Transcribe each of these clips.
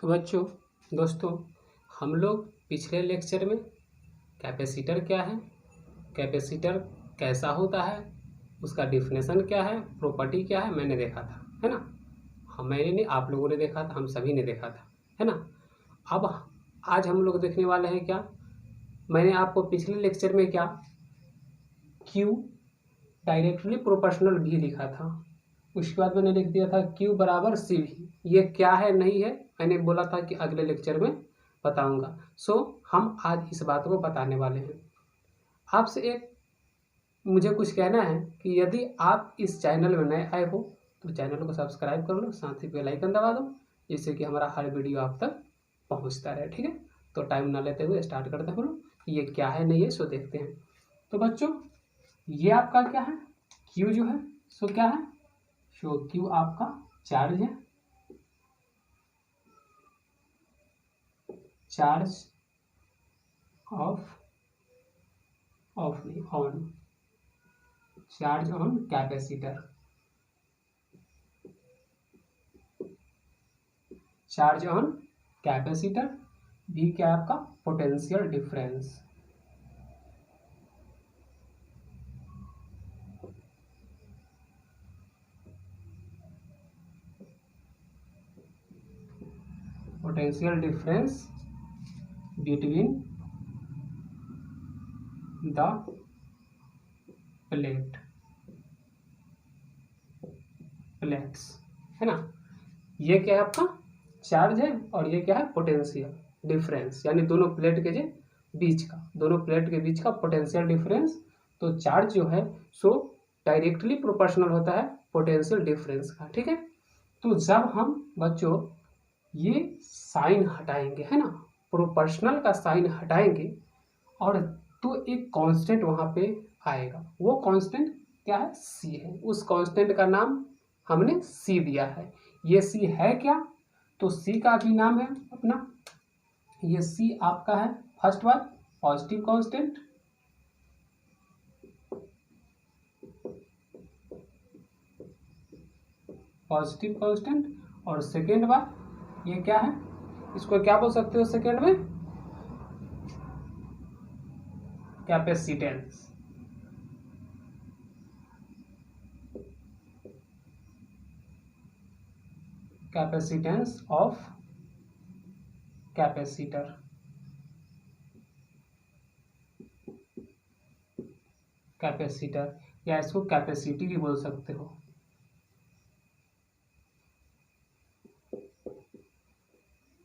तो बच्चों दोस्तों हम लोग पिछले लेक्चर में कैपेसिटर क्या है, कैपेसिटर कैसा होता है, उसका डिफिनेशन क्या है, प्रॉपर्टी क्या है, मैंने देखा था, है ना। मैंने नहीं, आप लोगों ने देखा था, हम सभी ने देखा था, है ना। अब आज हम लोग देखने वाले हैं क्या, मैंने आपको पिछले लेक्चर में क्या Q डायरेक्टली प्रोपोर्शनल भी लिखा था। उसके बाद मैंने लिख दिया था Q बराबर CV। ये क्या है नहीं है मैंने बोला था कि अगले लेक्चर में बताऊंगा। हम आज इस बात को बताने वाले हैं। आपसे एक मुझे कुछ कहना है कि यदि आप इस चैनल में नए आए हो तो चैनल को सब्सक्राइब कर लो, साथ ही बेल आइकन दबा दो, जिससे कि हमारा हर वीडियो आप तक पहुंचता रहे। ठीक है, तो टाइम ना लेते हुए स्टार्ट करते हैं हम लोग कि ये क्या है नहीं है, सो देखते हैं। तो बच्चों ये आपका क्या है, Q जो है सो क्या है, सो Q आपका चार्ज है, चार्ज ऑफ नहीं on, charge on capacitor, charge on capacitor. भी क्या है आपका, potential difference. Potential difference between the plates, है ना। ये क्या है आपका चार्ज है और ये क्या है पोटेंशियल डिफरेंस, यानी दोनों प्लेट के बीच का, दोनों प्लेट के बीच का पोटेंशियल डिफरेंस। तो चार्ज जो है सो डायरेक्टली प्रोपोर्शनल होता है पोटेंशियल डिफरेंस का। ठीक है, तो जब हम बच्चों ये साइन हटाएंगे, है ना, प्रोपोर्शनल का साइन हटाएंगे और तो एक कांस्टेंट वहां पे आएगा। वो कांस्टेंट क्या है, C है। उस कांस्टेंट का नाम हमने C दिया है। ये C है क्या, तो C का भी नाम है अपना, ये C आपका है फर्स्ट बात पॉजिटिव कांस्टेंट, पॉजिटिव कांस्टेंट। और सेकेंड बात ये क्या है, इसको क्या बोल सकते हो सेकेंड में, capacitance. Capacitance of capacitor, capacitor, या इसको कैपेसिटी भी बोल सकते हो।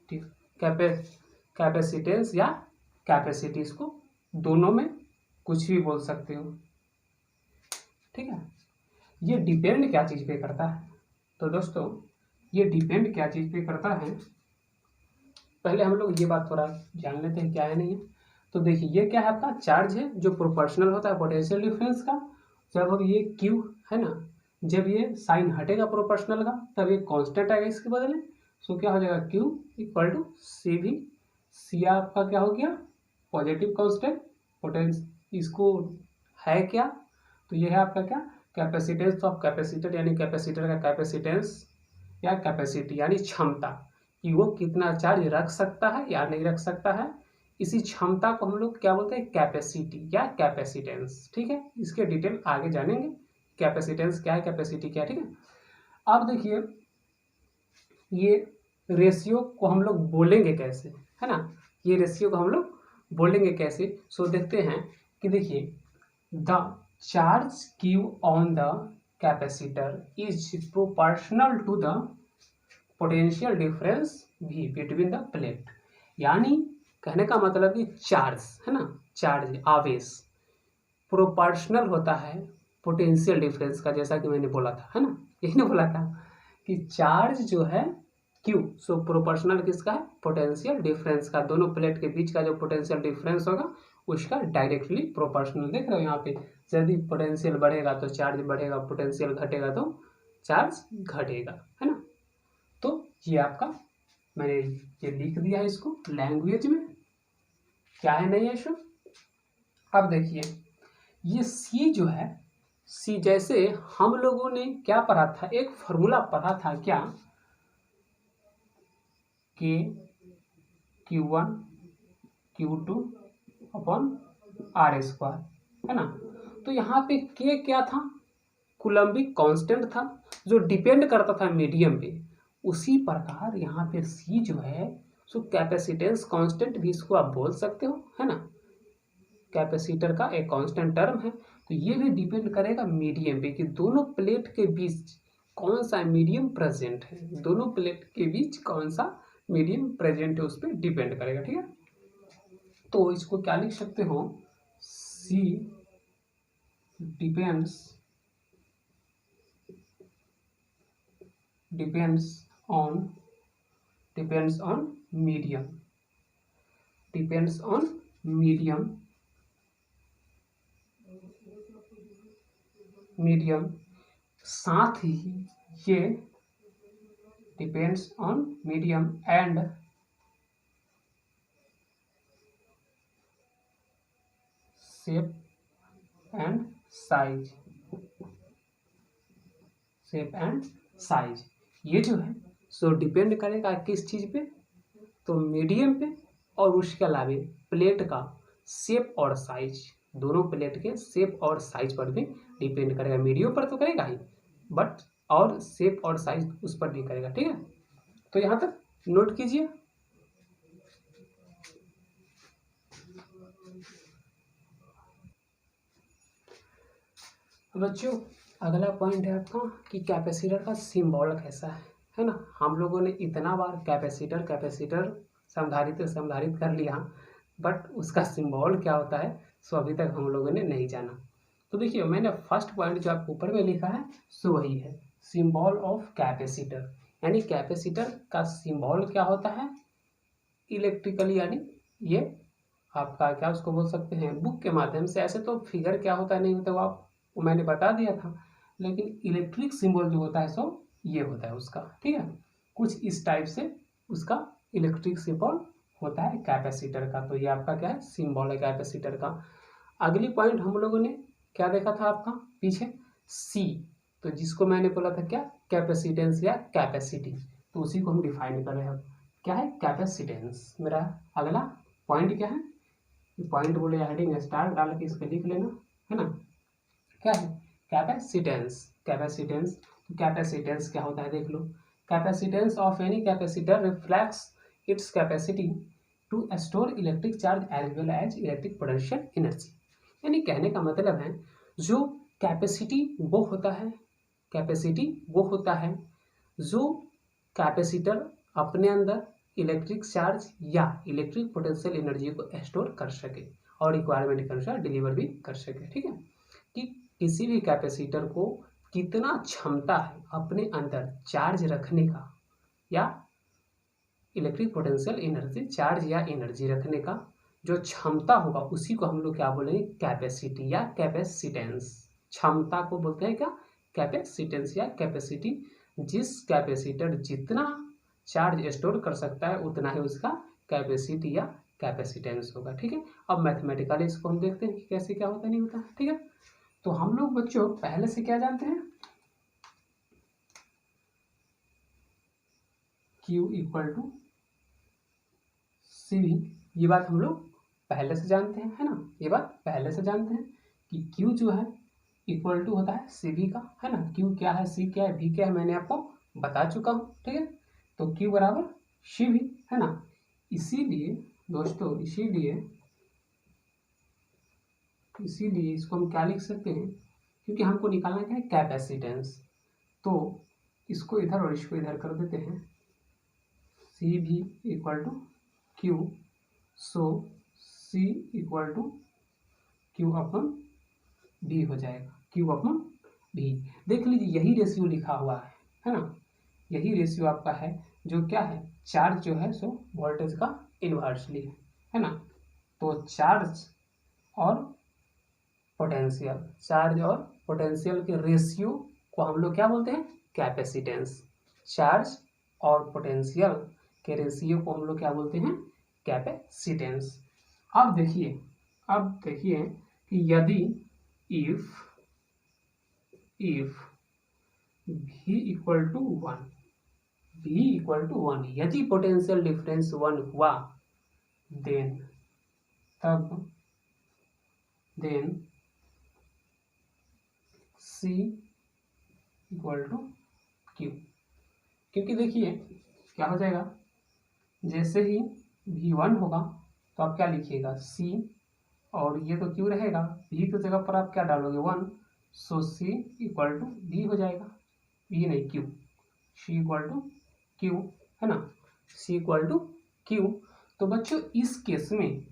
ठीक, कैपेसिटेंस या कैपेसिटी, इसको दोनों में कुछ भी बोल सकते हो। ठीक है, ये डिपेंड क्या चीज़ पे करता है, तो दोस्तों ये डिपेंड क्या चीज़ पे करता है, पहले हम लोग ये बात थोड़ा जान लेते हैं क्या है नहीं है। तो देखिए ये क्या है आपका चार्ज है जो प्रोपोर्शनल होता है पोटेंशियल डिफरेंस का। जब हम ये Q है ना, जब ये साइन हटेगा प्रोपोर्शनल का तब ये कांस्टेंट आएगा इसके बदले। सो क्या हो जाएगा Q equal to CV। C आपका क्या हो गया, पॉजिटिव कांस्टेंट पोटेंस, इसको है क्या, तो ये है आपका क्या, कैपेसिटेंस ऑफ कैपेसिटर, यानी कैपेसिटर का कैपेसिटेंस या कैपेसिटी यानी क्षमता, कि वो कितना चार्ज रख सकता है या नहीं रख सकता है। इसी क्षमता को हम लोग क्या बोलते हैं, कैपेसिटी या कैपेसिटेंस। ठीक है, इसके डिटेल आगे जानेंगे, कैपेसिटेंस क्या है, कैपेसिटी क्या है। ठीक है, अब देखिए ये रेशियो को हम लोग बोलेंगे कैसे, है ना, ये रेशियो को हम लोग बोलेंगे कैसे। सो देखते हैं कि देखिए the charge Q on the capacitor is proportional to the potential difference भी बिटवीन द प्लेट। यानी कहने का मतलब कि चार्ज है ना, चार्ज आवेश प्रोपोर्शनल होता है पोटेंशियल डिफरेंस का, जैसा कि मैंने बोला था, है ना, यही ना बोला था कि चार्ज जो है Q सो प्रोपोर्शनल किसका है, पोटेंशियल डिफरेंस का। दोनों प्लेट के बीच का जो पोटेंशियल डिफरेंस होगा उसका डायरेक्टली प्रोपोर्शनल। देख रहे हो यहाँ पे, यदि पोटेंशियल बढ़ेगा तो चार्ज बढ़ेगा, पोटेंशियल घटेगा तो चार्ज घटेगा, है ना। तो ये आपका मैंने ये लिख दिया है इसको लैंग्वेज में, क्या है नहीं है शो। अब देखिए ये C जो है, C जैसे हम लोगों ने क्या पढ़ा था, एक फॉर्मूला पढ़ा था क्या, के Q1 Q2 upon R square, है ना। तो यहाँ पे के क्या था, कूलम्बिक कांस्टेंट था जो डिपेंड करता था मीडियम पे। उसी प्रकार यहाँ पे सी जो है सो कैपेसिटेंस कांस्टेंट भी इसको आप बोल सकते हो, है ना। कैपेसिटर का एक कांस्टेंट टर्म है, तो ये भी डिपेंड करेगा मीडियम पे कि दोनों प्लेट के बीच कौन सा मीडियम प्रेजेंट है, दोनों प्लेट के बीच कौन सा मीडियम प्रेजेंट है उस पर डिपेंड करेगा, ठीक है। तो इसको क्या लिख सकते हो, सी depends on medium, साथ ही ये depends on medium and shape and size, ये जो है सो डिपेंड करेगा किस चीज़ पे, तो मीडियम पे और उसके अलावा प्लेट का शेप और साइज, दोनों प्लेट के शेप और साइज पर भी डिपेंड करेगा। मीडियम पर तो करेगा ही, बट और शेप और साइज उस पर भी करेगा, ठीक है। तो यहाँ तक नोट कीजिए। बच्चों अगला पॉइंट है आपका कि कैपेसिटर का सिंबल कैसा है ना। हम लोगों ने इतना बार कैपेसिटर संधारित कर लिया, बट उसका सिंबल क्या होता है सो अभी तक हम लोगों ने नहीं जाना। तो देखिए मैंने फर्स्ट पॉइंट जो आपको ऊपर में लिखा है सो वही है, सिंबल ऑफ कैपेसिटर। यानी कैपेसिटर का सिंबल क्या होता है इलेक्ट्रिकली, यानी ये आपका क्या उसको बोल सकते हैं बुक के माध्यम से। ऐसे तो फिगर क्या होता है नहीं होता वो मैंने बता दिया था, लेकिन इलेक्ट्रिक सिंबल जो होता है सो ये होता है उसका, ठीक है। कुछ इस टाइप से उसका इलेक्ट्रिक सिंबल होता है कैपेसिटर का। तो ये आपका क्या है सिंबल है कैपेसिटर का। अगली पॉइंट हम लोगों ने क्या देखा था आपका पीछे सी, तो जिसको मैंने बोला था क्या कैपेसिटेंस या कैपेसिटी, तो उसी को हम डिफाइन कर रहे हैं। क्या है कैपेसिटेंस। मेरा अगला पॉइंट क्या है, पॉइंट बोले हेडिंग स्टार डाल के इसको लिख लेना, है ना। क्या है कैपेसिटेंस क्या होता है देख लो। Capacitance of any capacitor reflects its capacity to store electric charge as well as electric potential energy. यानी कहने का मतलब है जो कैपेसिटी वो होता है जो कैपेसिटर अपने अंदर इलेक्ट्रिक चार्ज या इलेक्ट्रिक पोटेंशियल एनर्जी को स्टोर कर सके और रिक्वायरमेंट के अनुसार डिलीवर भी कर सके, ठीक है। कि किसी भी कैपेसिटर को कितना क्षमता है अपने अंदर चार्ज रखने का या इलेक्ट्रिक पोटेंशियल एनर्जी चार्ज या एनर्जी रखने का जो क्षमता होगा उसी को हम लोग क्या बोलेंगे कैपेसिटी या कैपेसिटेंस। क्षमता को बोलते हैं क्या कैपेसिटेंस या कैपेसिटी। जिस कैपेसिटर जितना चार्ज स्टोर कर सकता है उतना ही उसका कैपेसिटी या कैपेसिटेंस होगा, ठीक है। अब मैथमेटिकली इसको हम देखते हैं कि कैसे क्या होता नहीं होता, ठीक है। तो हम लोग बच्चों पहले से क्या जानते हैं Q इक्वल टू CV, ये बात हम लोग पहले से जानते हैं, है ना। ये बात पहले से जानते हैं कि Q जो है इक्वल टू होता है CV का, है ना। Q क्या है C क्या है V क्या है मैंने आपको बता चुका हूँ, ठीक है। तो Q बराबर CV, है ना। इसीलिए दोस्तों इसीलिए इसको हम क्या लिख सकते हैं, क्योंकि हमको निकालना क्या है कैपेसिटेंस, तो इसको इधर और इसको इधर कर देते हैं। CV equal to Q, so C equal to Q upon V हो जाएगा, Q अपन V। देख लीजिए यही रेशियो लिखा हुआ है ना। यही रेशियो आपका है जो क्या है चार्ज जो है सो वोल्टेज का इन्वर्सली है ना। तो चार्ज और पोटेंशियल के रेशियो को हम लोग क्या बोलते हैं कैपेसिटेंस। चार्ज और पोटेंशियल के रेशियो को हम लोग क्या बोलते हैं कैपेसिटेंस। अब देखिए कि यदि if V equal to 1, V equal to 1। यदि पोटेंशियल डिफरेंस 1 हुआ then C equal to Q। क्योंकि देखिए क्या हो जाएगा, जैसे ही V1 होगा तो आप क्या लिखिएगा C, और ये तो Q रहेगा, V की जगह पर आप क्या डालोगे 1, so C equal to V हो जाएगा, V नहीं Q, C equal to Q है ना, C इक्वल टू Q। तो बच्चों इस केस में,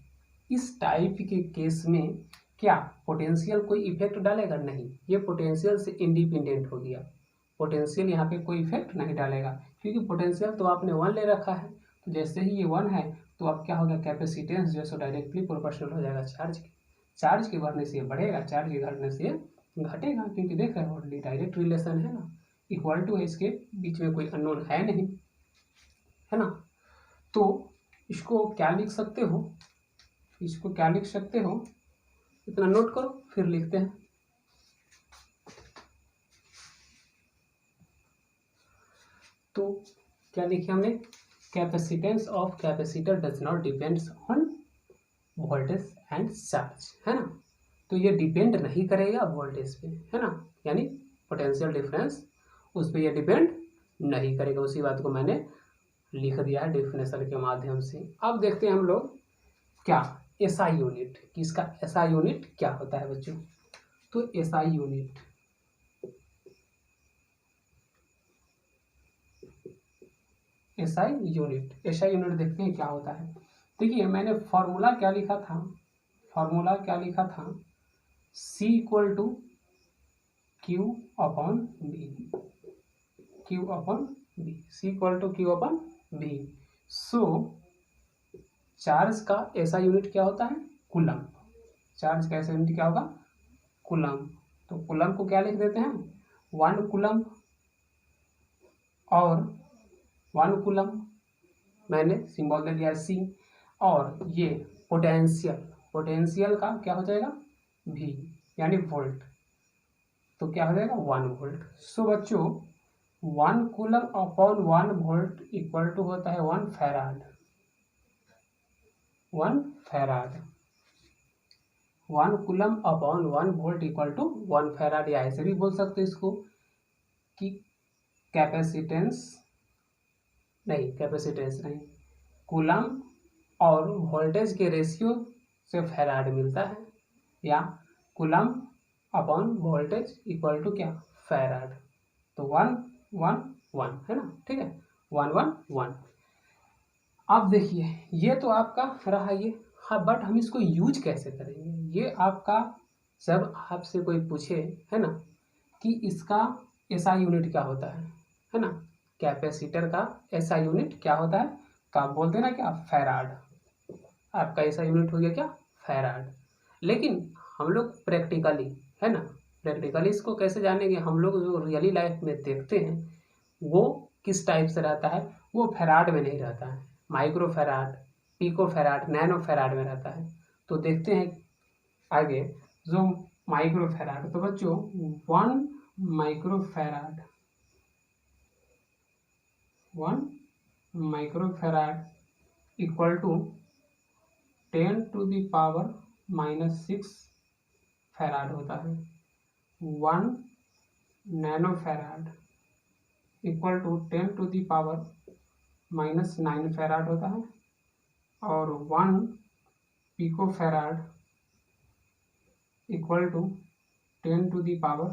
इस टाइप के केस में क्या पोटेंशियल कोई इफेक्ट डालेगा? नहीं, ये पोटेंशियल से इंडिपेंडेंट हो गया, पोटेंशियल यहाँ पे कोई इफेक्ट नहीं डालेगा, क्योंकि पोटेंशियल तो आपने 1 ले रखा है। तो जैसे ही ये 1 है तो अब क्या होगा, कैपेसिटेंस जो है सो डायरेक्टली प्रोपोर्शनल हो जाएगा चार्ज के। चार्ज के बढ़ने से ये बढ़ेगा, चार्ज के घटने से ये घटेगा, क्योंकि देख रहे हो डायरेक्ट रिलेशन है ना, इक्वल टू है, इसके बीच में कोई अननोन है नहीं, है ना। तो इसको क्या लिख सकते हो, इसको क्या लिख सकते हो, इतना नोट करो फिर लिखते हैं। तो क्या लिखे हमने, capacitance of capacitor does not depends on voltage and charge, है ना। तो ये डिपेंड नहीं करेगा वोल्टेज पे, है ना, यानी पोटेंशियल डिफरेंस उस पर ये डिपेंड नहीं करेगा। उसी बात को मैंने लिख दिया है डेफिनेशन के माध्यम से। अब देखते हैं हम लोग क्या एसआई यूनिट, कि इसका एसआई यूनिट क्या होता है बच्चों। तो एसआई यूनिट, एसआई यूनिट देखते हैं क्या होता है। देखिए मैंने फॉर्मूला क्या लिखा था, C equal to Q upon B, C equal to Q upon B। So charge का ऐसा यूनिट क्या होता है, कूलम। चार्ज का ऐसा यूनिट क्या होगा, कूलम। तो कूलम को क्या लिख देते हैं, 1 कूलम, और 1 कूलम मैंने सिंबल दे दिया C, और ये पोटेंशियल का क्या हो जाएगा V, यानी वोल्ट, तो क्या हो जाएगा 1 वोल्ट। सो बच्चों 1 coulomb upon 1 volt equal to होता है 1 farad. 1 coulomb upon 1 volt equal to 1 farad, या ऐसे भी बोल सकते हो इसको कि कैपेसिटेंस नहीं, कूलम और वोल्टेज के रेशियो से फैराड मिलता है, या coulomb upon voltage equal to क्या, फैराड। तो 1 1 1 है ना, ठीक है, 1 1 1। अब देखिए ये तो आपका रहा ये, हाँ, बट हम इसको यूज कैसे करेंगे, ये आपका जब आपसे कोई पूछे, है ना, कि इसका एसआई यूनिट क्या होता है ना, कैपेसिटर का एसआई यूनिट क्या होता है, तो आप बोल देना क्या, फैराड। आपका एसआई यूनिट हो गया क्या, फैराड। लेकिन हम लोग प्रैक्टिकली, है ना, प्रैक्टिकली इसको कैसे जानेंगे, हम लोग जो रियली लाइफ में देखते हैं वो किस टाइप से रहता है, वो फैराड में नहीं रहता है, micro farad, pico farad, nano farad में रहता है। तो देखते हैं आगे जो माइक्रो फैराड, तो बच्चों 1 micro farad equal to 10 to the power -6 farad होता है। 1 nano farad equal to 10 to the power -9 farad होता है, और 1 pico farad equal to 10 to the power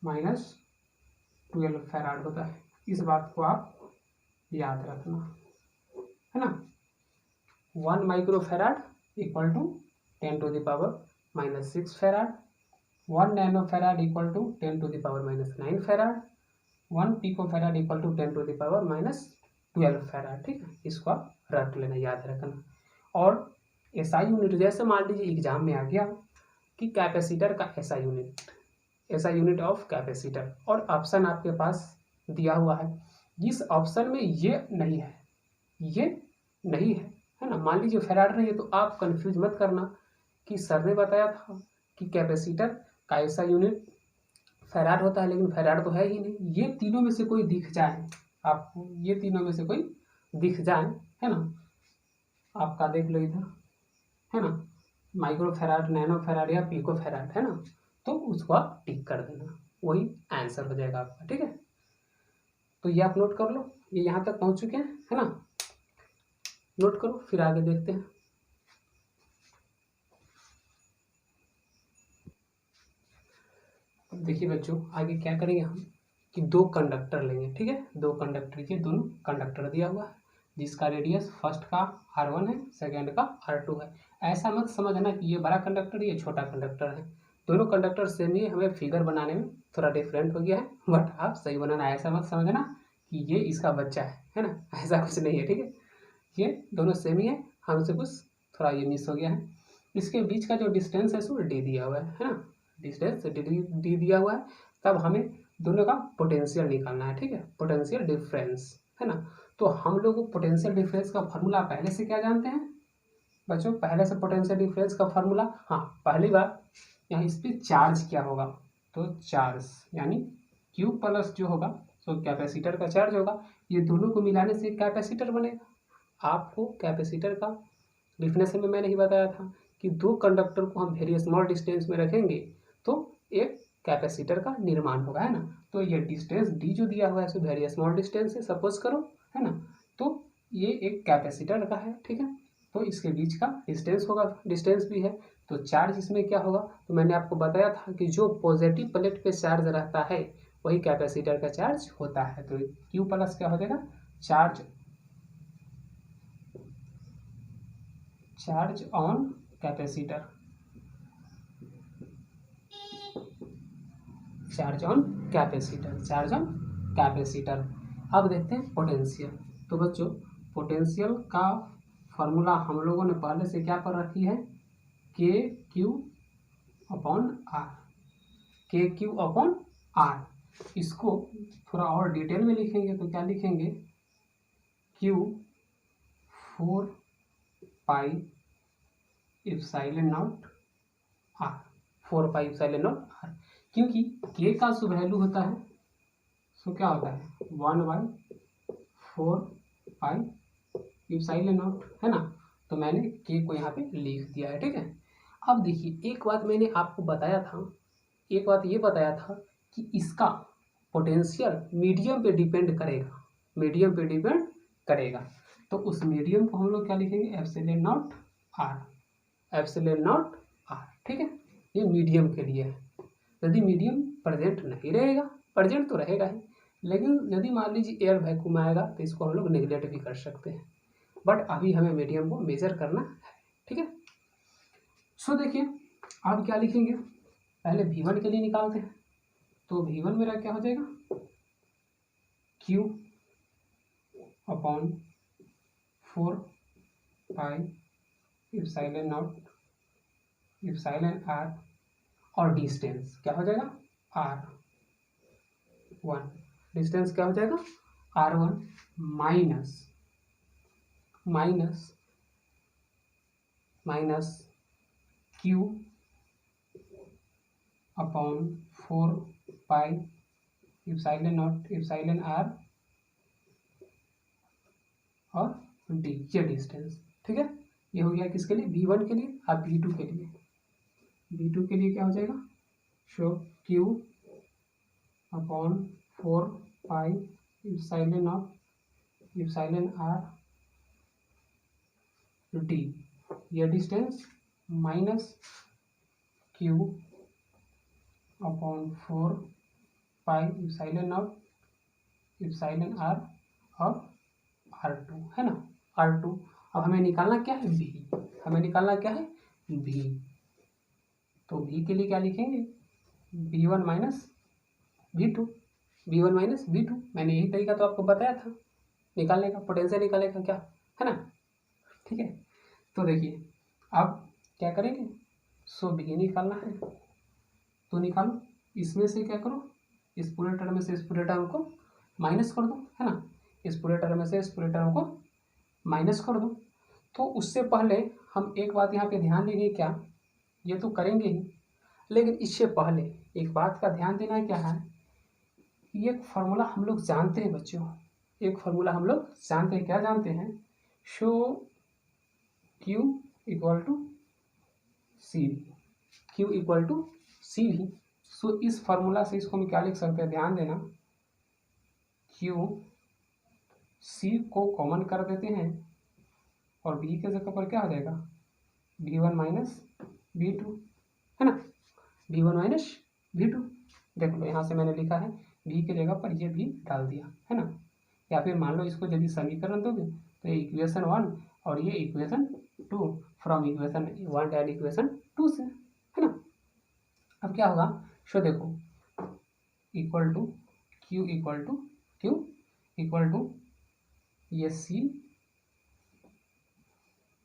-12 farad होता है। इस बात को आप याद रखना, है ना। 1 micro farad equal to 10 to the power -6 farad, 1 nano farad equal to 10 to the power -9 farad, 1 pico farad equal to 10 to the power -12 farad, ठीक है, इसको आप रख लेना, याद रखना। और एसआई यूनिट, जैसे मान लीजिए एग्जाम में आ गया कि कैपेसिटर का एसआई यूनिट ऑफ कैपेसिटर, और ऑप्शन आपके पास दिया हुआ है, इस ऑप्शन में ये नहीं है, है ना। मान लीजिए फैराड नहीं है तो आप कंफ्यूज मत करना कि सर ने बताया था कि कैपेसिटर का ऐसा यूनिट फैराड होता है, लेकिन फैराड तो है ही नहीं। ये तीनों में से कोई दिख जाए आपको ये तीनों में से कोई दिख जाए, है ना, आपका देख लो इधर, है ना, माइक्रोफेराड, नैनोफेराड या पिकोफेराड, है ना, तो उसको आप टिक कर देना, वही आंसर हो जाएगा आपका। ठीक है, तो ये आप नोट कर लो, ये यहाँ तक पहुँच चुके हैं, है ना, नोट करो, फिर आगे देखते हैं। अब देखिए बच्चों, आगे क्या करेंगे हम कि दो कंडक्टर लेंगे। ठीक है, दो कंडक्टर, के दोनों कंडक्टर दिया हुआ है, जिसका रेडियस फर्स्ट का R1 है, सेकंड का R2 है। ऐसा मत समझना कि ये बड़ा कंडक्टर ये छोटा कंडक्टर है, दोनों कंडक्टर सेम ही, हमें फिगर बनाने में थोड़ा डिफरेंट हो गया है, बट आप सही बनाना। ऐसा मत समझना कि ये इसका बच्चा है ना, ऐसा कुछ नहीं है। ठीक है, ये दोनों सेम ही है, हमसे कुछ थोड़ा ये मिस हो गया है। इसके बीच का जो डिस्टेंस है सो डी दिया हुआ है ना, डिस्टेंस डी दिया हुआ है। तब हमें दोनों का पोटेंशियल निकालना है। ठीक है, पोटेंशियल डिफरेंस, है ना। तो हम लोग पोटेंशियल डिफरेंस का फार्मूला पहले से क्या जानते हैं बच्चों, पहले से पोटेंशियल डिफरेंस का फार्मूला, हाँ, पहली बार यहाँ इस पर चार्ज क्या होगा, तो चार्ज यानी Q प्लस जो होगा सो कैपेसिटर का चार्ज होगा, ये दोनों को मिलाने से कैपेसिटर बनेगा। आपको कैपेसिटर का डिफिनेशन में मैंने ही बताया था कि दो कंडक्टर को हम वेरी स्मॉल डिस्टेंस में रखेंगे तो एक कैपेसिटर का निर्माण होगा, है ना। तो ये डिस्टेंस डी जो दिया हुआ है सो वेरी स्मॉल डिस्टेंस है, सपोज करो, है ना। तो ये एक कैपेसिटर का है, ठीक है, तो इसके बीच का डिस्टेंस होगा, डिस्टेंस भी है। तो चार्ज इसमें क्या होगा, तो मैंने आपको बताया था कि जो पॉजिटिव प्लेट पे चार्ज रहता है वही कैपेसिटर का चार्ज होता है। तो Q प्लस क्या हो जाएगा, charge charge on capacitor, charge on capacitor, charge on capacitor. अब देखते हैं पोटेंशियल। तो बच्चों, पोटेंशियल का फॉर्मूला हम लोगों ने पहले से क्या कर रखी है, k q upon r, k q upon r. इसको थोड़ा और डिटेल में लिखेंगे तो क्या लिखेंगे, q 4 pi epsilon naught r, 4 pi epsilon naught r, क्योंकि के का जो वैल्यू होता है सो क्या होता है 1/4 पाई एप्सिलॉन नॉट, है ना। तो मैंने के को यहाँ पे लिख दिया है। ठीक है, अब देखिए एक बात मैंने आपको बताया था, एक बात ये बताया था कि इसका पोटेंशियल मीडियम पे डिपेंड करेगा, मीडियम पे डिपेंड करेगा। तो उस मीडियम को हम लोग क्या लिखेंगे, epsilon naught r, epsilon naught r. ठीक है, ये मीडियम के लिए है। यदि मीडियम प्रेजेंट नहीं रहेगा, प्रेजेंट तो रहेगा ही, लेकिन यदि मान लीजिए एयर वैक्यूम आएगा तो इसको हम लोग नेगलेक्ट भी कर सकते हैं, बट अभी हमें मीडियम को मेजर करना है। ठीक है, सो देखिए अब क्या लिखेंगे, पहले V1 के लिए निकालते हैं। तो V1 मेरा क्या हो जाएगा, Q upon 4 pi epsilon naught epsilon are, और डिस्टेंस क्या हो जाएगा R1, डिस्टेंस क्या हो जाएगा R1 minus minus minus Q upon 4 pi epsilon naught epsilon are और डी, ये डिस्टेंस। ठीक है, ये हो गया किसके लिए, V1 के लिए। अब V2 के लिए, V2 के लिए क्या हो जाएगा, show Q upon 4 pi epsilon naught epsilon R d, ये distance, minus Q upon 4 pi epsilon naught epsilon are और R2, है ना, R2। अब हमें निकालना क्या है, V, हमें निकालना क्या है V। तो V के लिए क्या लिखेंगे, V1 minus V2, V1 minus V2। मैंने यही तरीका तो आपको बताया था निकालने का, पोटेंशियल निकालने का, क्या है ना। ठीक है, तो देखिए अब क्या करेंगे, सो V निकालना है, तो निकालो, इसमें से क्या करो, इस पूरे टर्म में से इस पूरे टर्म को माइनस कर दो, है ना, इस पूरे टर्म में से इस पूरे टर्म को माइनस कर दो। तो उससे पहले हम एक बात यहाँ पे ध्यान देंगे, क्या, ये तो करेंगे ही, लेकिन इससे पहले एक बात का ध्यान देना क्या है, ये एक फार्मूला हम लोग जानते हैं बच्चों, एक फार्मूला हम लोग जानते हैं, क्या जानते हैं, show Q equal to C V, Q equal to C V. So इस फार्मूला से इसको हम क्या लिख सकते हैं, ध्यान देना, Q C को कॉमन कर देते हैं और B के जगह पर क्या हो जाएगा, V1 माइनस V2, है ना, V1 माइनस V2। देख लो यहाँ से मैंने लिखा है V की जगह पर ये भी डाल दिया, है ना। या फिर मान लो इसको यदि समीकरण दोगे तो ये इक्वेशन 1 और ये equation 2 from equation 1 and equation 2 से, है ना। अब क्या होगा, शो देखो equal to Q equal to ये C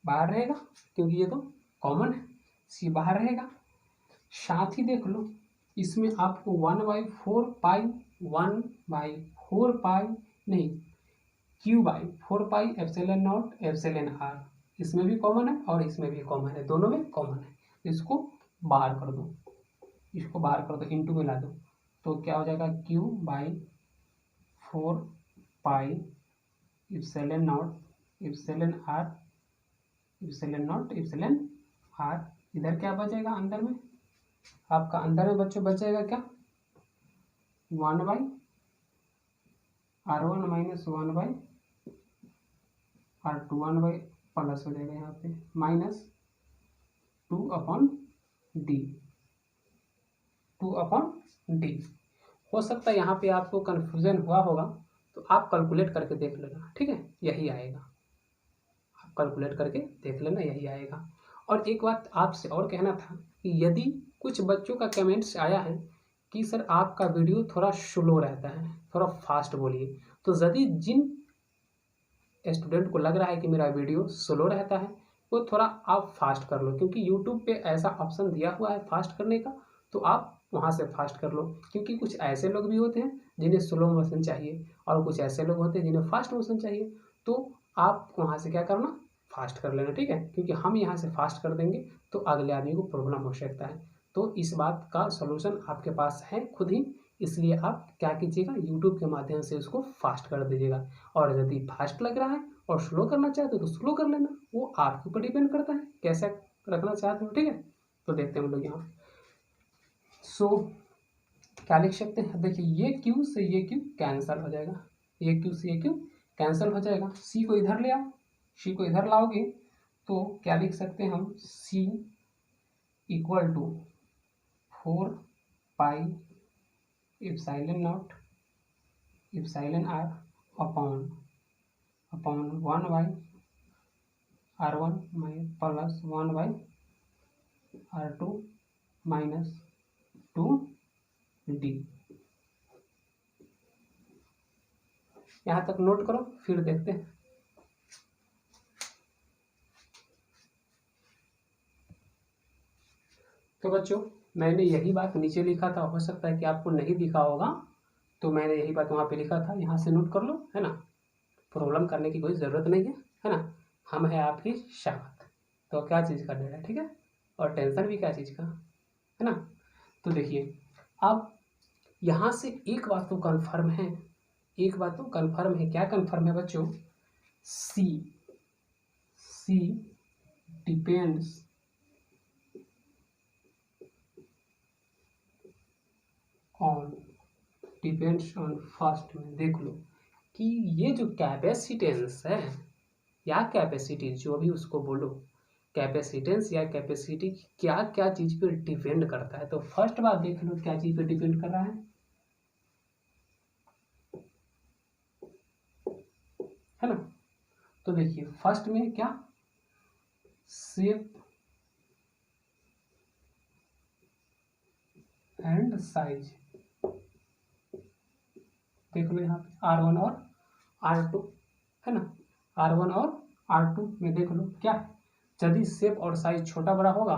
बाहर रहेगा क्योंकि ये तो कॉमन है, C बाहर रहेगा। साथ ही देख लो इसमें आपको 1/4 पाई नहीं, Q/4 pi epsilon naught epsilon r, इसमें भी कॉमन है और इसमें भी कॉमन है, दोनों में कॉमन है। इसको बाहर कर दो, इसको बाहर कर दो, इनटू में ला दो, तो क्या हो जाएगा, Q/4 pi epsilon naught epsilon r. इधर क्या बचेगा, अंदर में आपका अंदर में बच्चों बचेगा क्या, 1/R1 minus 1/R2, 1 by plus हो जाएगा यहाँ पे माइनस 2/D। हो सकता है यहाँ पे आपको कन्फ्यूजन हुआ होगा तो आप कैलकुलेट करके देख लेना, ठीक है, यही आएगा, आप कैलकुलेट करके देख लेना, यही आएगा। और एक बात आपसे और कहना था कि यदि कुछ बच्चों का कमेंट्स आया है कि सर आपका वीडियो थोड़ा स्लो रहता है, थोड़ा फास्ट बोलिए, तो यदि जिन स्टूडेंट को लग रहा है कि मेरा वीडियो स्लो रहता है वो थोड़ा आप फास्ट कर लो, क्योंकि यूट्यूब पे ऐसा ऑप्शन दिया हुआ है फास्ट करने का, तो आप वहाँ से फास्ट कर लो। क्योंकि कुछ ऐसे लोग भी होते हैं जिन्हें स्लो मोशन चाहिए और कुछ ऐसे लोग होते हैं जिन्हें फास्ट मोशन चाहिए, तो आप वहाँ से क्या करना, फास्ट कर लेना, ठीक है। क्योंकि हम यहाँ से फास्ट कर देंगे तो अगले आदमी को प्रॉब्लम हो सकता है, तो इस बात का सलूशन आपके पास है खुद ही, इसलिए आप क्या कीजिएगा, यूट्यूब के माध्यम से उसको फास्ट कर दीजिएगा। और यदि फास्ट लग रहा है और स्लो करना चाहते हो तो स्लो कर लेना, वो आपके ऊपर डिपेंड करता है कैसा रखना चाहते हो, ठीक है। तो देखते हैं हम लोग यहाँ, सो क्या लिख सकते हैं, देखिए ये Q से ये Q कैंसिल हो जाएगा, ये Q से ये Q कैंसिल हो जाएगा। C को इधर ले आओ, C को इधर लाओगे तो क्या लिख सकते हैं हम, C equal to 4 pi epsilon naught epsilon r upon 1/R1 plus 1/R2 minus 2D। यहाँ तक नोट करो, फिर देखते हैं। तो बच्चों मैंने यही बात नीचे लिखा था, हो सकता है कि आपको नहीं दिखा होगा, तो मैंने यही बात वहाँ पे लिखा था, यहाँ से नोट कर लो, है ना। प्रॉब्लम करने की कोई ज़रूरत नहीं है ना, हम है आपकी साथ, तो क्या चीज़ का डर है, ठीक है, और टेंशन भी क्या चीज़ का, है ना। तो देखिए अब यहाँ से एक बात तो कन्फर्म है, एक बात तो कन्फर्म है, क्या कन्फर्म है बच्चों, सी डिपेंड्स ऑन फर्स्ट में देख लो कि ये जो कैपेसिटेंस है या कैपेसिटी, जो भी उसको बोलो, कैपेसिटेंस या कैपेसिटी क्या क्या चीज़ पे डिपेंड करता है। तो फर्स्ट बात देख लो क्या चीज़ पे डिपेंड कर रहा है ना। तो देखिए फर्स्ट में क्या, शेप एंड साइज, देख लो यहाँ पे R1 और R2 है ना, R1 और R2 में देख लो क्या, यदि शेप और साइज छोटा बड़ा होगा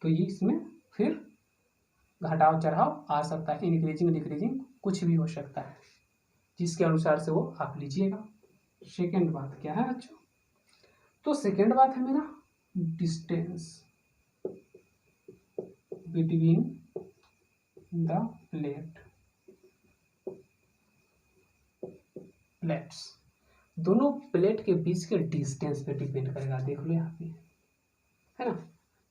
तो ये इसमें फिर घटाव चढ़ाव आ सकता है, इंक्रीजिंग डिक्रीजिंग कुछ भी हो सकता है, जिसके अनुसार से वो आप लीजिएगा। सेकेंड बात क्या है बच्चों, तो सेकेंड बात है मेरा डिस्टेंस बिटवीन द प्लेट्स, दोनों प्लेट के बीच के डिस्टेंस पे डिपेंड करेगा। देख लो यहाँ पे, है ना,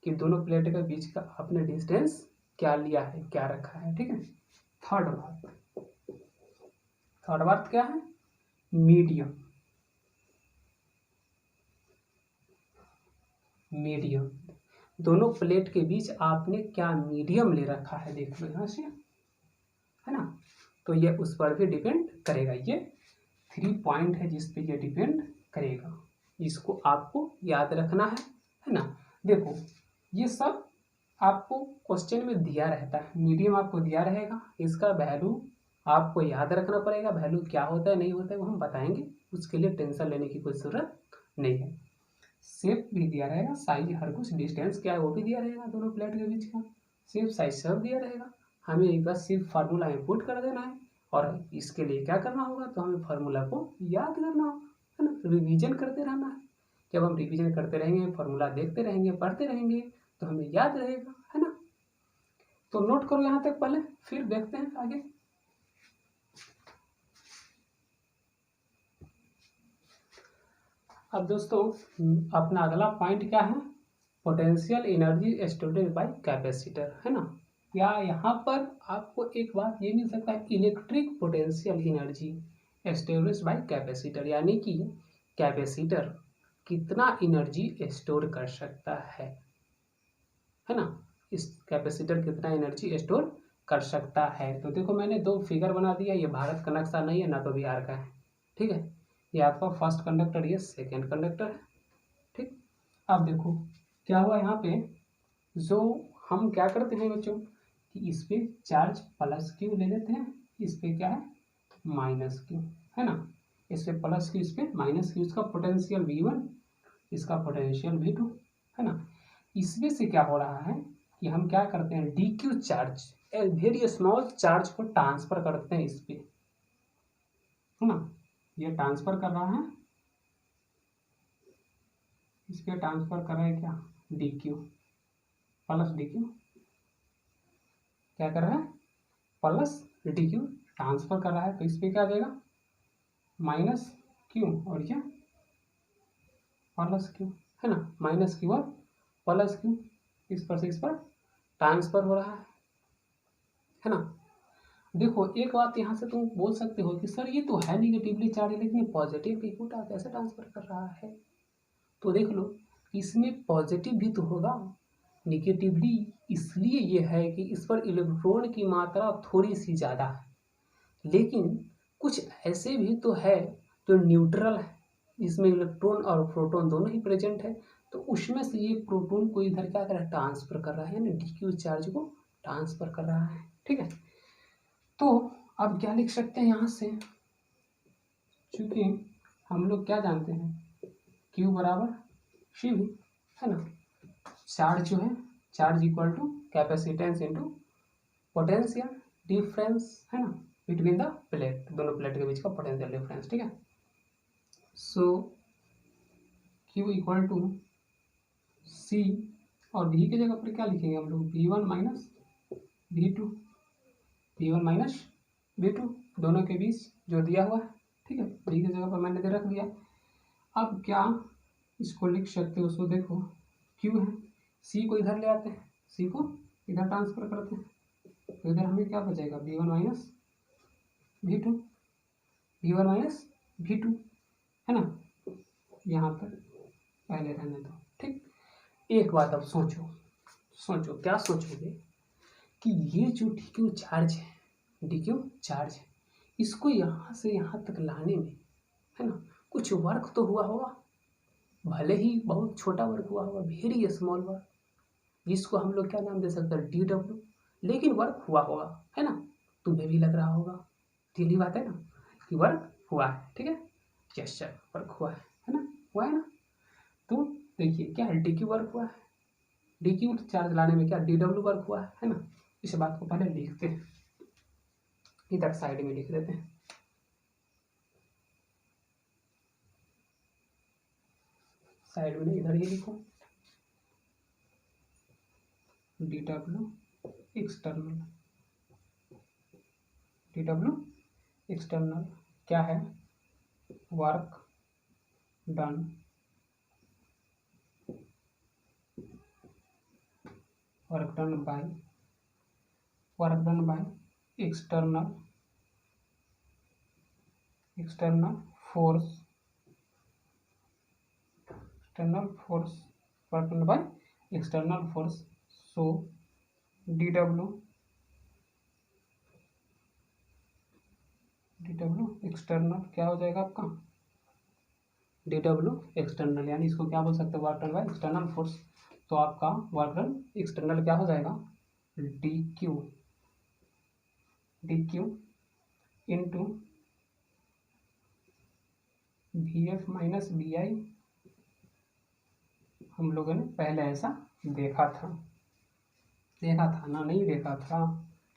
कि दोनों प्लेट के बीच का आपने डिस्टेंस क्या लिया है, क्या रखा है। ठीक है। थर्ड बात क्या है, मीडियम। दोनों प्लेट के बीच आपने क्या मीडियम ले रखा है, देख लो यहाँ से, है ना। तो ये उस पर भी डिपेंड करेगा। ये 3 पॉइंट है जिस पे ये डिपेंड करेगा। इसको आपको याद रखना है ना। देखो ये सब आपको क्वेश्चन में दिया रहता है, मीडियम आपको दिया रहेगा, इसका वैल्यू आपको याद रखना पड़ेगा। वैल्यू क्या होता है नहीं होता है वो हम बताएंगे, उसके लिए टेंशन लेने की कोई ज़रूरत नहीं है। शेप भी दिया रहेगा, साइज हर कुछ, डिस्टेंस क्या है वो भी दिया रहेगा, दोनों प्लेट के बीच का शेप साइज सब दिया रहेगा। हमें बस सिर्फ फार्मूला में पुट कर देना है, और इसके लिए क्या करना होगा, तो हमें फार्मूला को याद करना होगा, है ना, रिवीजन करते रहना है। जब हम रिवीजन करते रहेंगे, फार्मूला देखते रहेंगे, पढ़ते रहेंगे, तो हमें याद रहेगा, है ना। तो नोट करो यहाँ तक पहले, फिर देखते हैं आगे। अब दोस्तों अपना अगला पॉइंट क्या है, potential energy storage by capacitor, है ना। या यहाँ पर आपको एक बात ये मिल सकता है, electric potential energy storage by capacitor, यानी कि कैपेसिटर कितना एनर्जी स्टोर कर सकता है ना। इस कैपेसिटर कितना एनर्जी स्टोर कर सकता है। तो देखो मैंने 2 फिगर बना दिया, ये भारत का नक्शा नहीं है ना तो बिहार का है। ठीक है, ये आपका फर्स्ट कंडक्टर, ये सेकेंड कंडक्टर है। ठीक, अब देखो क्या हुआ यहाँ पे, जो हम क्या करते हैं बच्चों कि इस पे चार्ज प्लस क्यू ले लेते हैं, इस पे क्या है माइनस क्यू, है ना। इस पे प्लस क्यू, इस पे माइनस क्यू, इसका पोटेंशियल V1, इसका पोटेंशियल V2, है ना। इसमें से क्या हो रहा है कि हम क्या करते हैं, D Q charge, very small charge को ट्रांसफर करते हैं इस पे, है ना। ये ट्रांसफर कर रहा है, इस पे ट्रांसफर कर रहा है क्या, D Q plus D Q, क्या कर रहा है प्लस डी क्यू ट्रांसफर कर रहा है। तो इस पे क्या देगा माइनस क्यू, और क्या प्लस क्यू, है ना। माइनस क्यू और प्लस क्यू इस पर से इस पर ट्रांसफर हो रहा है ना। देखो एक बात यहाँ से तुम बोल सकते हो कि सर ये तो है निगेटिवली चार्ज, लेकिन पॉजिटिव इक्विटी कैसे ट्रांसफर कर रहा है। तो देख लो इसमें पॉजिटिव भी तो होगा, निगेटिवली इसलिए ये है कि इस पर इलेक्ट्रॉन की मात्रा थोड़ी सी ज़्यादा है, लेकिन कुछ ऐसे भी तो है जो न्यूट्रल है, इसमें इलेक्ट्रॉन और प्रोटॉन दोनों ही प्रेजेंट है। तो उसमें से ये प्रोटॉन को इधर क्या कर रहा है, ट्रांसफर कर रहा है, यानी डी क्यू चार्ज को ट्रांसफर कर रहा है। ठीक है, तो अब क्या लिख सकते हैं यहाँ से, क्योंकि हम लोग क्या जानते हैं Q बराबर सी भी, है ना। चार्ज जो है, charge equal to capacitance into potential difference, है ना, बिटवीन द प्लेट, दोनों प्लेट के बीच का पोटेंशियल डिफरेंस। ठीक है, so Q equal to C, और V की जगह पर क्या लिखेंगे हम लोग, V1 minus V2, V1 minus V2, दोनों के बीच जो दिया हुआ है। ठीक है, V की जगह पर मैंने दे रख दिया। अब क्या इसको लिख सकते हो, उसको देखो Q है, C को इधर ले आते हैं, C को इधर ट्रांसफर करते हैं, तो इधर हमें क्या बचेगा V1 minus V2, V1 minus V2, है ना। यहाँ पर पहले रहने दो। ठीक, एक बात अब सोचो, क्या सोचोगे कि ये जो DQ चार्ज है, DQ चार्ज है, इसको यहाँ से यहाँ तक लाने में, है ना, कुछ वर्क तो हुआ होगा, भले ही बहुत छोटा वर्क हुआ होगा, वेरी स्मॉल वर्क, जिसको हम लोग क्या नाम दे सकते हैं DW, लेकिन वर्क हुआ होगा, है ना। तुम्हें भी लग रहा होगा, सीधी बात है ना कि वर्क हुआ है। ठीक है, यस सर वर्क हुआ है ना, हुआ है ना। तो देखिए क्या है, DQ वर्क हुआ है, DQ चार्ज लाने में क्या DW वर्क हुआ है ना। इस बात को पहले लिखते हैं, इधर साइड में लिख देते हैं, साइड में इधर ये लिखो DW एक्सटर्नल, DW एक्सटर्नल क्या है, work done work done by external force work done by external force. So DW external क्या हो जाएगा आपका, DW एक्सटर्नल, यानी इसको क्या बोल सकते हैं, work done by external force. तो आपका वर्क डन एक्सटर्नल क्या हो जाएगा, DQ into VF minus BI। हम लोगों ने पहले ऐसा देखा था ना, नहीं देखा था,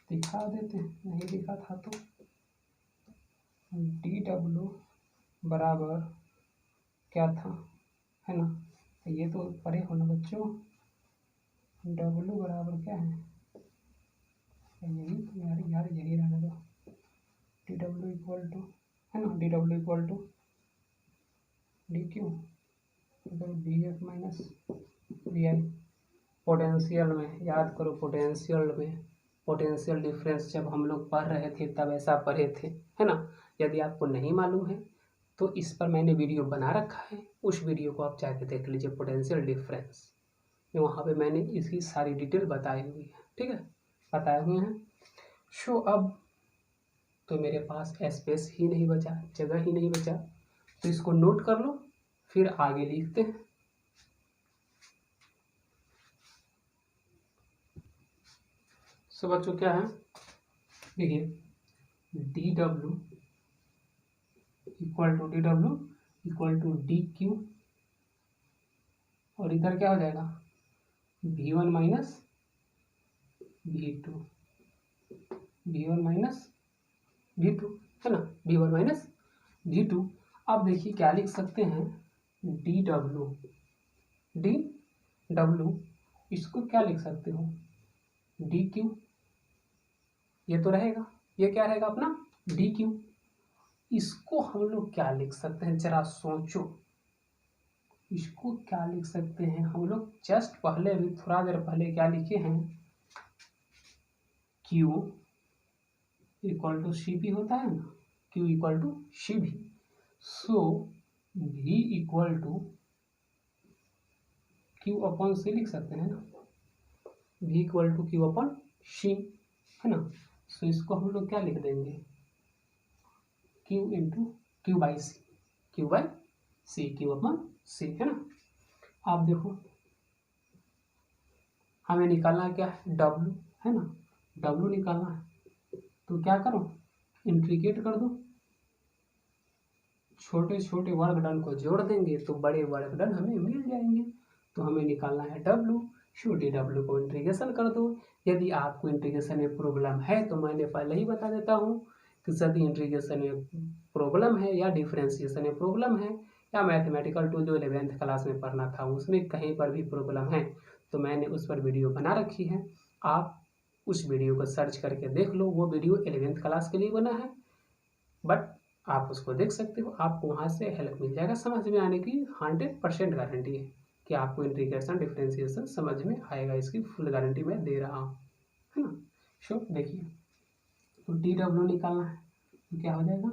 दिखा देते हैं, नहीं दिखा था तो DW बराबर क्या था, है ना, ये तो परे होना बच्चों, W बराबर क्या है, यही यार यही रहने दो, DW इक्वल टू, है ना, DW equal to DQ VF minus VI। पोटेंशियल में याद करो, पोटेंशियल डिफरेंस जब हम लोग पढ़ रहे थे तब ऐसा पढ़े थे, है ना। यदि आपको नहीं मालूम है तो इस पर मैंने वीडियो बना रखा है, उस वीडियो को आप जाके देख लीजिए, पोटेंशियल डिफरेंस में वहाँ पे मैंने इसकी सारी डिटेल बताई हुई है, ठीक है, बताए हुए हैं। सो अब तो मेरे पास स्पेस ही नहीं बचा, जगह ही नहीं बचा, तो इसको नोट कर लो, फिर आगे लिखते हैं। सो बच्चों क्या है, देखिए DW इक्वल टू DQ, और इधर क्या हो जाएगा, V1 माइनस V2, है ना, V1 माइनस V2। अब देखिए क्या लिख सकते हैं, DW इसको क्या लिख सकते हो, DQ, ये तो रहेगा, ये क्या रहेगा अपना DQ। इसको हम लोग क्या लिख सकते हैं, जरा सोचो, इसको क्या लिख सकते हैं हम लोग, जस्ट पहले भी थोड़ा देर पहले क्या लिखे हैं, Q इक्वल टू CP होता है ना, Q equal to CP। So V equal to Q upon C लिख सकते हैं ना, V equal to Q upon C, है ना। सो इसको हम लोग क्या लिख देंगे, Q into Q by C, Q upon C, है ना। आप देखो हमें निकालना क्या है, W, है ना, W निकालना है, तो क्या करो, इंट्रीगेट कर दो, छोटे छोटे वर्क डन को जोड़ देंगे तो बड़े वर्क डन हमें मिल जाएंगे। तो हमें निकालना है W, सो DW को इंटीग्रेशन कर दो। यदि आपको इंटीग्रेशन में प्रॉब्लम है तो मैंने पहले ही बता देता हूँ कि यदि इंटीग्रेशन में प्रॉब्लम है या डिफ्रेंशिएशन में प्रॉब्लम है या मैथमेटिकल टूल जो 11th क्लास में पढ़ना था उसमें कहीं पर भी प्रॉब्लम है तो मैंने उस पर वीडियो बना रखी है, आप उस वीडियो को सर्च करके देख लो। वो वीडियो 11th क्लास के लिए बना है, बट आप उसको देख सकते हो, आपको वहाँ से हेल्प मिल जाएगा, समझ में आने की 100% गारंटी है कि आपको इंटीग्रेशन डिफरेंशिएशन समझ में आएगा, इसकी फुल गारंटी मैं दे रहा हूँ, है ना। सो देखिए, तो DW निकालना है तो क्या हो जाएगा,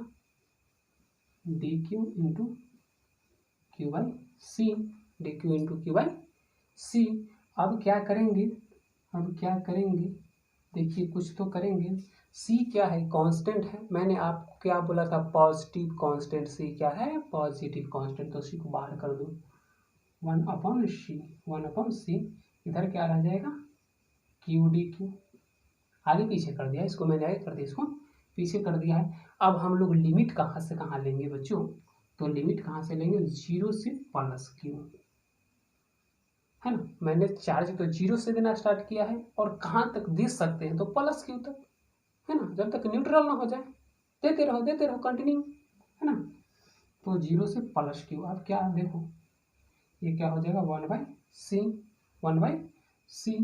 DQ into Q by C, DQ into Q by C। अब क्या करेंगे, देखिए कुछ तो करेंगे। C क्या है, कांस्टेंट है, मैंने आपको क्या बोला था, पॉजिटिव कांस्टेंट, C क्या है, पॉजिटिव कांस्टेंट, तो C को बाहर कर दो, 1 अपॉन C, इधर क्या रह जाएगा, QDQ, आगे पीछे कर दिया इसको मैंने, आगे कर दिया इसको पीछे कर दिया है। अब हम लोग लिमिट कहाँ से कहाँ लेंगे बच्चों, तो लिमिट कहाँ से लेंगे, 0 से प्लस Q, है ना। मैंने चार्ज तो 0 से देना स्टार्ट किया है, और कहाँ तक दे सकते हैं तो प्लस Q तक, है ना, जब तक न्यूट्रल ना हो जाए देते रहो कंटिन्यू, है ना। तो 0 से प्लस Q, अब क्या देखो ये क्या हो जाएगा, 1 बाई सी,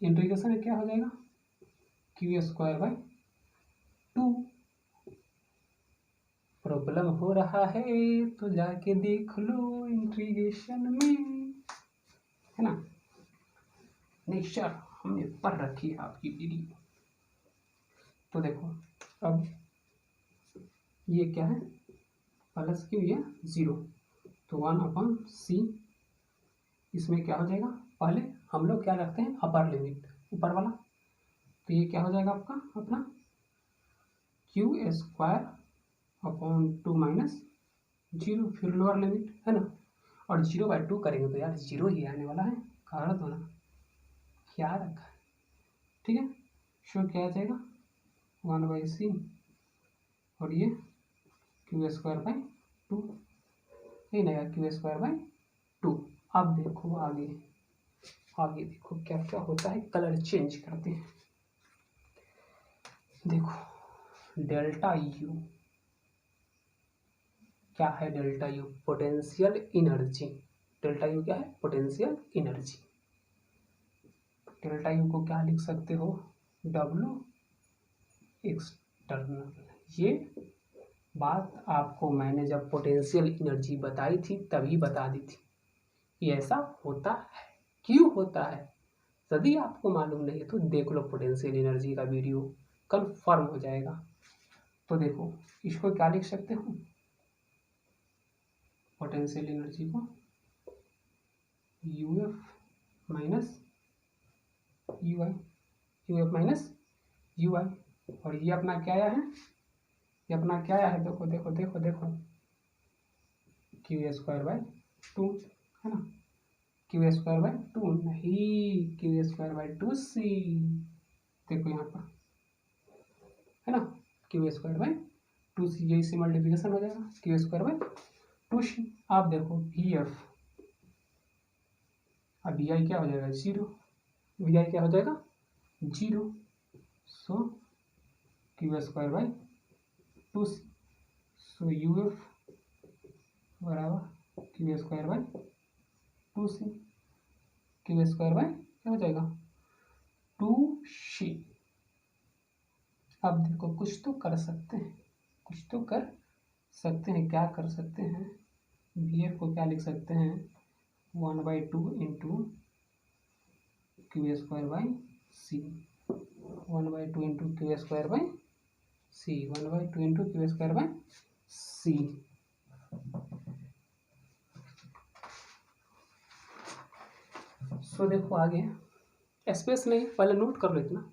इंटीग्रेशन क्या हो जाएगा, Q² बाई 2, प्रॉब्लम हो रहा है तो जाके देख लो इंटीग्रेशन में, है ना। नहीं सर हमने पढ़ रखी है आपकी वीडियो। तो देखो अब ये क्या है, प्लस क्यों, ये 0, तो 1/c, इसमें क्या हो जाएगा, पहले हम लोग क्या रखते हैं अपर लिमिट ऊपर वाला, तो ये क्या हो जाएगा आपका अपना q²/2 माइनस 0, फिर लोअर लिमिट, है ना। और 0/2 करेंगे तो यार 0 ही आने वाला है, कारण तो ना क्या रखा है, ठीक है। शो क्या आ जाएगा 1/c और ये q²/2, नहीं ना यार q²/2। अब देखो आगे देखो क्या क्या होता है, कलर चेंज करते हैं। देखो डेल्टा यू क्या है, delta U potential energy, delta U क्या है पोटेंशियल एनर्जी। डेल्टा यू को क्या लिख सकते हो, W एक्सटर्नल। ये बात आपको मैंने जब पोटेंशियल एनर्जी बताई थी तभी बता दी थी, ये ऐसा होता है, क्यों होता है। यदि आपको मालूम नहीं है तो देख लो पोटेंशियल एनर्जी का वीडियो, कंफर्म हो जाएगा। तो देखो इसको क्या लिख सकते हो, पोटेंशियल एनर्जी को UF minus UI, UF minus UI, और ये अपना क्या आया है, ये अपना क्या आया है, देखो देखो देखो देखो q²/2, है ना, q²/2 नहीं q²/2c, देखो यहाँ पर, है ना, q²/2c, यही से मल्टीप्लिकेशन हो जाएगा q²/2c। आप देखो VF, अब VI क्या हो जाएगा 0, VI क्या हो जाएगा 0, सो q²/2c, सो UF बराबर q²/2c, q² क्या हो जाएगा 2c। अब देखो कुछ तो कर सकते हैं, कुछ तो कर सकते हैं, क्या कर सकते हैं, VF को क्या लिख सकते हैं 1/2 into q²/c, 1/2 into q²/c, 1/2 into q²/c। सो देखो आगे स्पेस नहीं, पहले नोट कर लो इतना।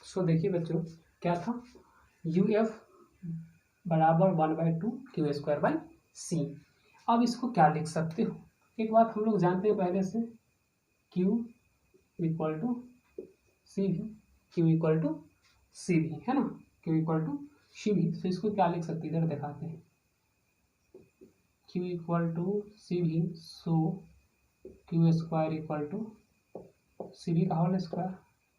सो देखिए बच्चों क्या था, UF बराबर 1/2 q²/c। अब इसको क्या लिख सकते हो, एक बात हम लोग जानते हैं पहले से, Q = CV, Q = CV, है ना, Q = CV। तो इसको क्या लिख सकते हैं, इधर दिखाते हैं, Q = CV, सो Q² = CV का होल स्क्वायर,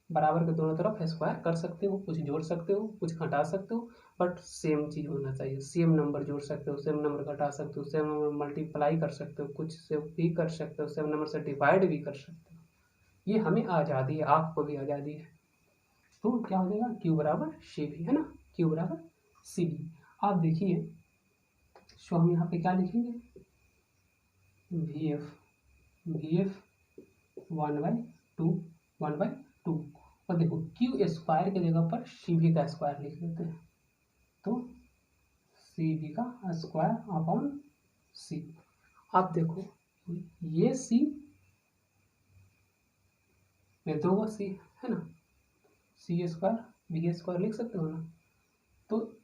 बराबर के दोनों तरफ स्क्वायर कर सकते हो, कुछ जोड़ सकते हो, कुछ घटा सकते हो, बट सेम चीज़ होना चाहिए, सेम नंबर जोड़ सकते हो, सेम नंबर घटा सकते हो, सेम नंबर मल्टीप्लाई कर सकते हो, कुछ से भी कर सकते हो, सेम नंबर से डिवाइड भी कर सकते हो। ये हमें आज़ादी है, आपको भी आज़ादी है। तो क्या हो जाएगा Q बराबर CV, है ना, Q बराबर CV। आप देखिए सो हम यहाँ पे क्या लिखेंगे VF 1/2 और देखो Q² के जगह पर CV का स्क्वायर लिख देते हैं, तो CV का स्क्वायर अपॉन C। आप देखो ये C में 2 C है ना, C² V² लिख सकते हो ना, तो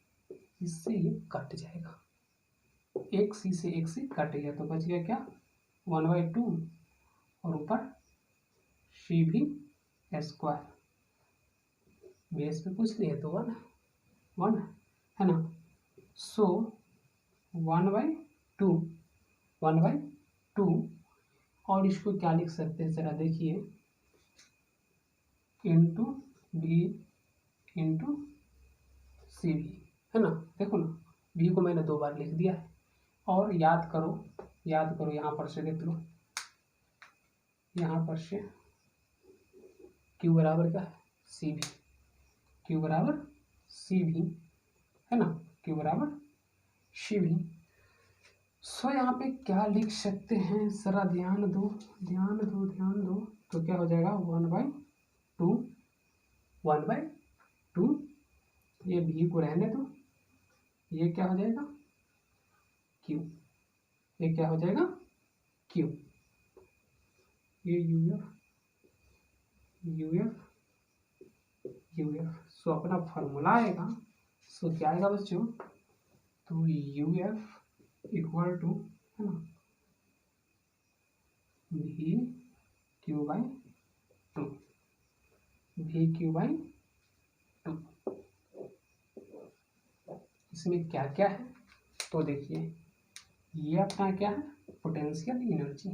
इससे ये कट जाएगा, एक C से एक C कट गया, तो बच गया क्या 1/2 और ऊपर CV², बेस पे कुछ नहीं है तो 1 है ना, सो 1/2 और इसको क्या लिख सकते हैं जरा देखिए, into b into c b, है ना, देखो ना बी को मैंने 2 बार लिख दिया है। और याद करो यहाँ पर से देख लो, यहाँ पर से Q बराबर क्या है CV, Q बराबर सी भी, है ना, Q बराबर सी भी। सो यहाँ पे क्या लिख सकते हैं, जरा ध्यान दो ध्यान दो ध्यान दो। तो क्या हो जाएगा 1/2, 1/2, ये भी को रहने दो, ये क्या हो जाएगा Q, ये क्या हो जाएगा Q, ये UF। सो अपना फॉर्मूला आएगा, सो क्या आएगा बच्चों, तो UF इक्वल टू, है ना, VQ/2, VQ/2। इसमें क्या क्या है, तो देखिए ये अपना क्या है, potential energy,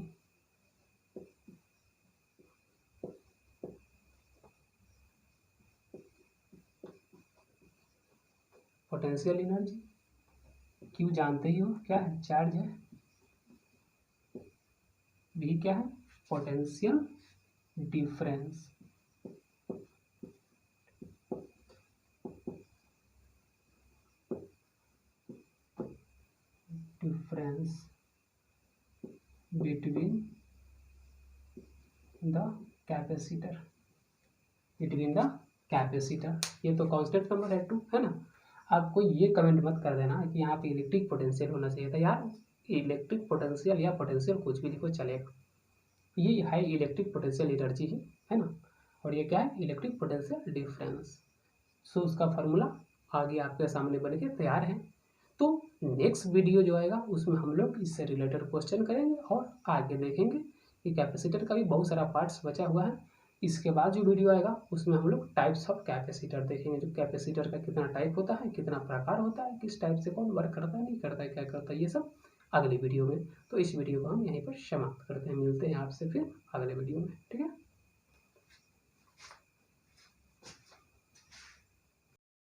potential energy. Q जानते ही हो क्या है, चार्ज है। भी क्या है, potential difference, between the capacitor, ये तो कांस्टेंट नंबर है 2, है ना। आपको ये कमेंट मत कर देना कि यहाँ पे इलेक्ट्रिक पोटेंशियल होना चाहिए था यार, इलेक्ट्रिक पोटेंशियल या पोटेंशियल कुछ भी लिखो चलेगा, ये है इलेक्ट्रिक पोटेंशियल एनर्जी ही, है ना, और ये क्या है, इलेक्ट्रिक पोटेंशियल डिफरेंस। सो उसका फार्मूला आगे आपके सामने बन के तैयार है। तो नेक्स्ट वीडियो जो आएगा उसमें हम लोग इससे रिलेटेड क्वेश्चन करेंगे और आगे देखेंगे कि कैपेसिटर का भी बहुत सारा पार्ट्स बचा हुआ है। इसके बाद जो वीडियो आएगा उसमें हम लोग टाइप्स ऑफ कैपेसिटर देखेंगे, जो कैपेसिटर का कितना टाइप होता है, कितना प्रकार होता है, किस टाइप से कौन वर्क करता है, नहीं करता है, क्या करता है, ये सब अगले वीडियो में। तो इस वीडियो को हम यहीं पर समाप्त करते हैं, मिलते हैं आपसे फिर अगले वीडियो में, ठीक है।